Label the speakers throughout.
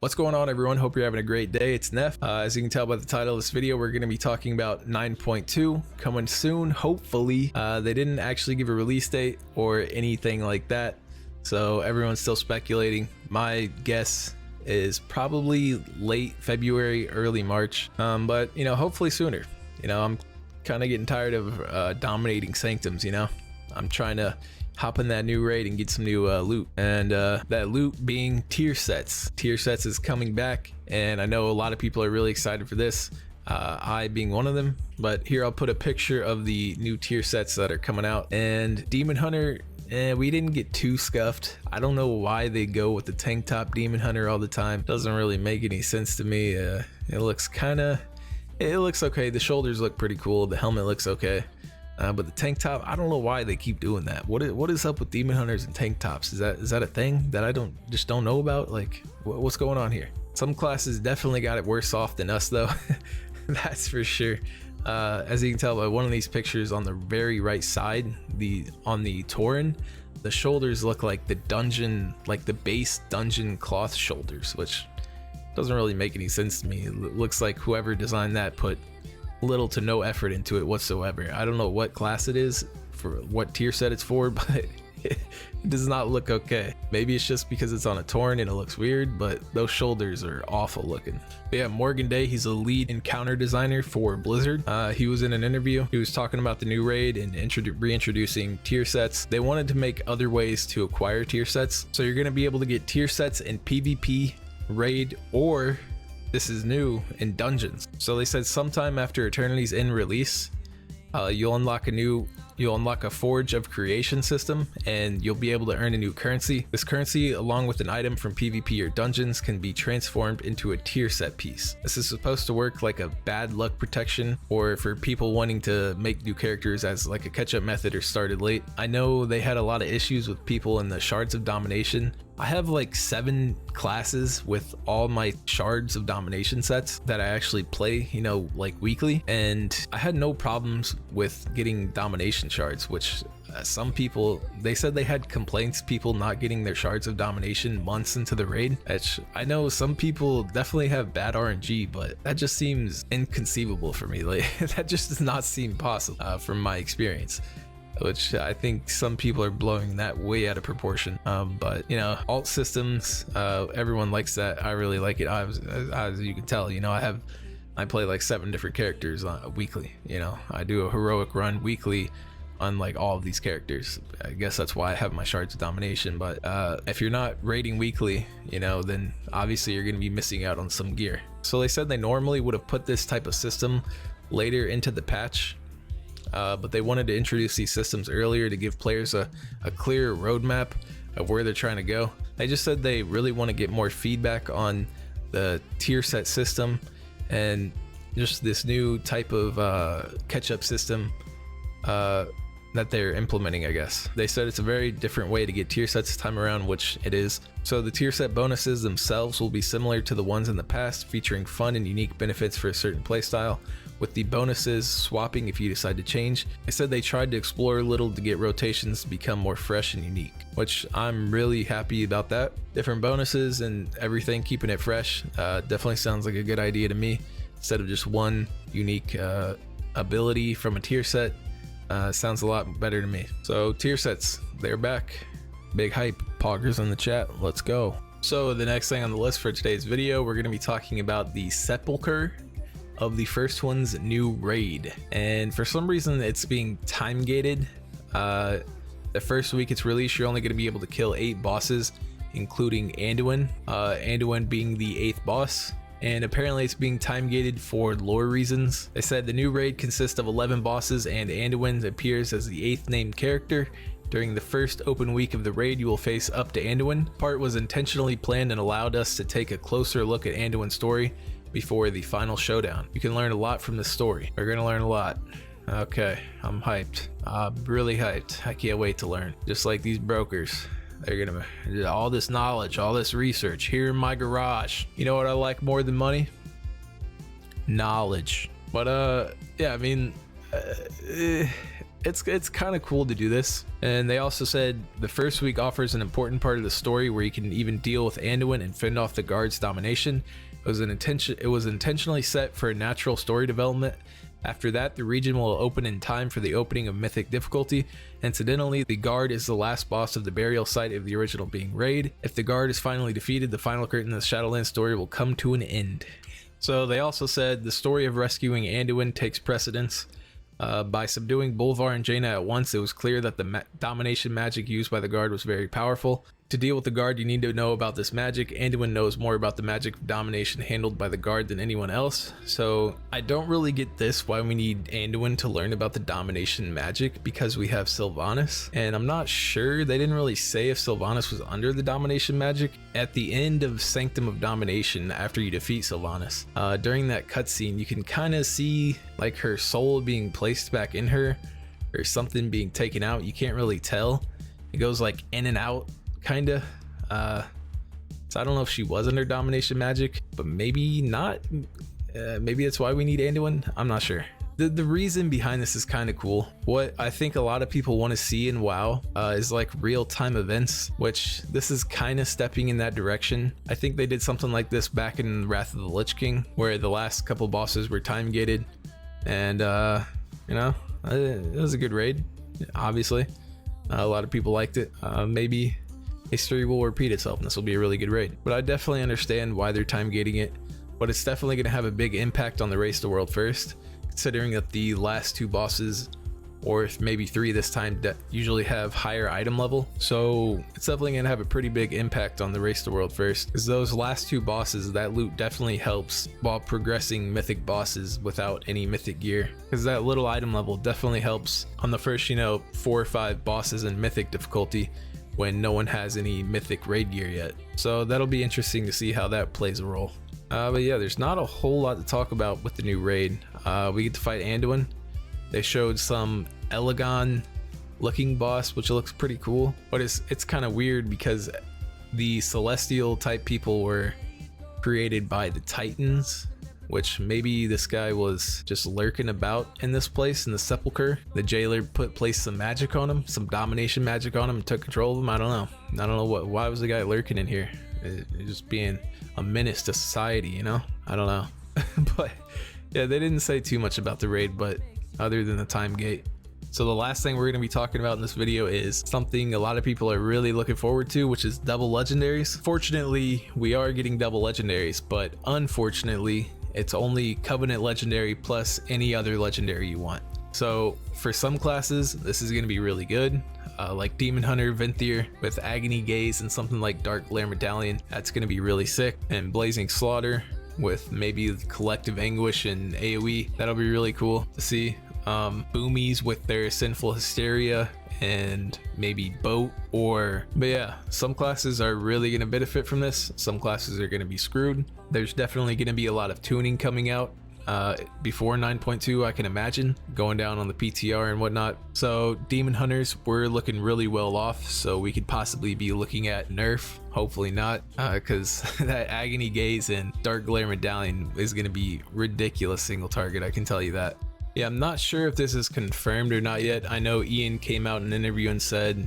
Speaker 1: What's going on, everyone? Hope you're having a great day. It's Neff. As you can tell by the title of this video, we're going to be talking about 9.2 coming soon, hopefully. They didn't actually give a release date or anything like that, so everyone's still speculating. My guess is probably late February, early March, but hopefully sooner. I'm kind of getting tired of dominating Sanctums. I'm trying to hop in that new raid and get some new loot, and that loot being tier sets. Tier sets is coming back, and I know a lot of people are really excited for this, I being one of them. But here I'll put a picture of the new tier sets that are coming out. And Demon Hunter, we didn't get too scuffed. I don't know why they go with the tank top Demon Hunter all the time. Doesn't really make any sense to me. It looks okay. The shoulders look pretty cool, the helmet looks okay. But the tank top, I don't know why they keep doing that. What is up with Demon Hunters and tank tops? Is that a thing that I don't know about? Like, what's going on here? Some classes definitely got it worse off than us, though. That's for sure. As you can tell by one of these pictures on the very right side, on the Tauren, the shoulders look like the dungeon, like the base dungeon cloth shoulders, which doesn't really make any sense to me. It looks like whoever designed that put little to no effort into it whatsoever. I don't know what class it is, for what tier set it's for, but it does not look okay. Maybe it's just because it's on a Tauren and it looks weird, but those shoulders are awful looking. But yeah, Morgan Day, he's a lead encounter designer for Blizzard. He was in an interview. He was talking about the new raid and reintroducing tier sets. They wanted to make other ways to acquire tier sets, so you're going to be able to get tier sets in PvP, raid, or this is new, in dungeons. So they said sometime after Eternity's End release, you'll unlock a Forge of Creation system, and you'll be able to earn a new currency. This currency, along with an item from PvP or dungeons, can be transformed into a tier set piece. This is supposed to work like a bad luck protection, or for people wanting to make new characters as like a catch-up method or started late. I know they had a lot of issues with people in the Shards of Domination. I have like 7 classes with all my Shards of Domination sets that I actually play, like weekly, and I had no problems with getting Domination shards, which some people, they said they had complaints, people not getting their Shards of Domination months into the raid. I know some people definitely have bad RNG, but that just seems inconceivable for me. Like, that just does not seem possible from my experience, which I think some people are blowing that way out of proportion. But alt systems, everyone likes that. I really like it. As you can tell, I play like 7 different characters weekly. I do a heroic run weekly on like all of these characters. I guess that's why I have my Shards of Domination. But if you're not raiding weekly, then obviously you're going to be missing out on some gear. So they said they normally would have put this type of system later into the patch, but they wanted to introduce these systems earlier to give players a clear roadmap of where they're trying to go. They just said they really want to get more feedback on the tier set system and just this new type of catch-up system that they're implementing, I guess. They said it's a very different way to get tier sets this time around, which it is. So the tier set bonuses themselves will be similar to the ones in the past, featuring fun and unique benefits for a certain playstyle, with the bonuses swapping if you decide to change. They said they tried to explore a little to get rotations to become more fresh and unique, which I'm really happy about that. Different bonuses and everything, keeping it fresh, definitely sounds like a good idea to me, instead of just one unique ability from a tier set. Sounds a lot better to me. So tier sets, they're back. Big hype. Poggers in the chat, let's go. So the next thing on the list for today's video, we're going to be talking about the Sepulcher of the first one's new raid. And for some reason it's being time gated. The first week it's released, you're only going to be able to kill 8 bosses, including Anduin. Anduin being the 8th boss. And apparently it's being time gated for lore reasons. They said the new raid consists of 11 bosses, and Anduin appears as the 8th named character. During the first open week of the raid, you will face up to Anduin. Part was intentionally planned and allowed us to take a closer look at Anduin's story before the final showdown. You can learn a lot from this story. We're gonna learn a lot. Okay, I'm hyped. I'm really hyped. I can't wait to learn. Just like these brokers. They're gonna all this knowledge, all this research here in my garage. You know what I like more than money? Knowledge. But yeah, I mean, it's kind of cool to do this. And they also said the first week offers an important part of the story where you can even deal with Anduin and fend off the guard's domination. It was intentionally set for a natural story development. After that, the region will open in time for the opening of Mythic difficulty. Incidentally, the guard is the last boss of the burial site of the original being raid. If the guard is finally defeated, the final curtain of the Shadowlands story will come to an end. So they also said the story of rescuing Anduin takes precedence. By subduing Bolvar and Jaina at once, it was clear that the domination magic used by the guard was very powerful. To deal with the guard, you need to know about this magic. Anduin knows more about the magic of domination handled by the guard than anyone else. So I don't really get this, why we need Anduin to learn about the domination magic, because we have Sylvanas. And I'm not sure, they didn't really say if Sylvanas was under the domination magic. At the end of Sanctum of Domination, after you defeat Sylvanas, during that cutscene, you can kind of see like her soul being placed back in her, or something being taken out. You can't really tell. It goes like in and out, kinda. So I don't know if she was under domination magic, but maybe not. Maybe that's why we need Anduin. I'm not sure. The reason behind this is kind of cool. What I think a lot of people want to see in WoW is like real-time events, which this is kind of stepping in that direction. I think they did something like this back in Wrath of the Lich King, where the last couple bosses were time gated, and you know, it was a good raid. Obviously, a lot of people liked it. Maybe history will repeat itself and this will be a really good raid, but I definitely understand why they're time gating it. But it's definitely going to have a big impact on the Race the World First, considering that the last two bosses, or if maybe three this time, usually have higher item level. So it's definitely going to have a pretty big impact on the Race the World First, because those last two bosses, that loot definitely helps while progressing mythic bosses without any mythic gear, because that little item level definitely helps on the first, you know, 4 or 5 bosses in mythic difficulty, when no one has any mythic raid gear yet. So that'll be interesting to see how that plays a role. But yeah, there's not a whole lot to talk about with the new raid. We get to fight Anduin. They showed some Elegon looking boss, which looks pretty cool, but it's kind of weird because the celestial type people were created by the Titans, which maybe this guy was just lurking about in this place in the Sepulchre. The jailer placed some magic on him, some domination magic on him, and took control of him. I don't know why was the guy lurking in here? Just being a menace to society, you know? I don't know. But yeah, they didn't say too much about the raid, but other than the time gate. So the last thing we're going to be talking about in this video is something a lot of people are really looking forward to, which is double legendaries. Fortunately, we are getting double legendaries, but unfortunately, it's only Covenant legendary plus any other legendary you want. So for some classes, this is going to be really good. Like Demon Hunter Venthyr with Agony Gaze and something like Dark Glare Medallion, that's going to be really sick. And Blazing Slaughter with maybe Collective Anguish and AoE, that'll be really cool to see. Boomies with their Sinful Hysteria and maybe Boat, but yeah, some classes are really going to benefit from this, some classes are going to be screwed. There's definitely going to be a lot of tuning coming out before 9.2, I can imagine, going down on the PTR and whatnot. So Demon Hunters, we're looking really well off, so we could possibly be looking at nerf, hopefully not, because that Agony Gaze and Dark Glare Medallion is going to be ridiculous single target, I can tell you that. Yeah, I'm not sure if this is confirmed or not yet. I know Ian came out in an interview and said,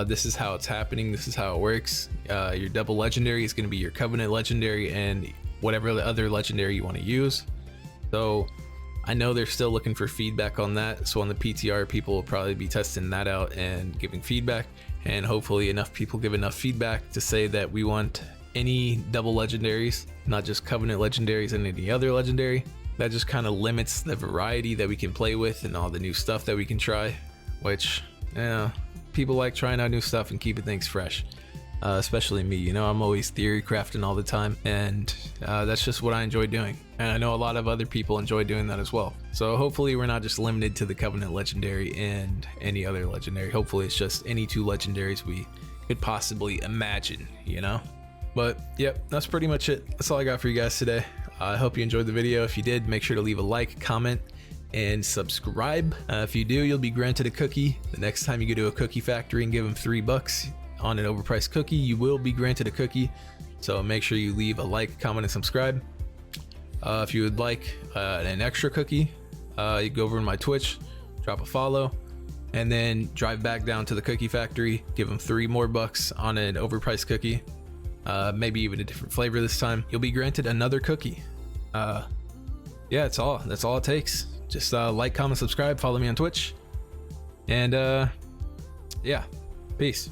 Speaker 1: this is how it's happening, this is how it works. Your double legendary is going to be your Covenant legendary and whatever the other legendary you want to use. So I know they're still looking for feedback on that. So on the PTR, people will probably be testing that out and giving feedback. And hopefully enough people give enough feedback to say that we want any double legendaries, not just Covenant legendaries and any other legendary. That just kind of limits the variety that we can play with and all the new stuff that we can try, which, yeah, people like trying out new stuff and keeping things fresh, especially me. You know, I'm always theory crafting all the time, and that's just what I enjoy doing. And I know a lot of other people enjoy doing that as well. So hopefully we're not just limited to the Covenant legendary and any other legendary. Hopefully it's just any 2 legendaries we could possibly imagine, you know? But yep, that's pretty much it. That's all I got for you guys today. I hope you enjoyed the video. If you did, make sure to leave a like, comment, and subscribe. If you do, you'll be granted a cookie. The next time you go to a cookie factory and give them $3 on an overpriced cookie, you will be granted a cookie. So make sure you leave a like, comment, and subscribe. If you would like an extra cookie, you go over to my Twitch, drop a follow. and then drive back down to the cookie factory, give them $3 more on an overpriced cookie, maybe even a different flavor this time. You'll be granted another cookie. Yeah, that's all it takes. Just like, comment, subscribe, follow me on Twitch, and yeah, peace.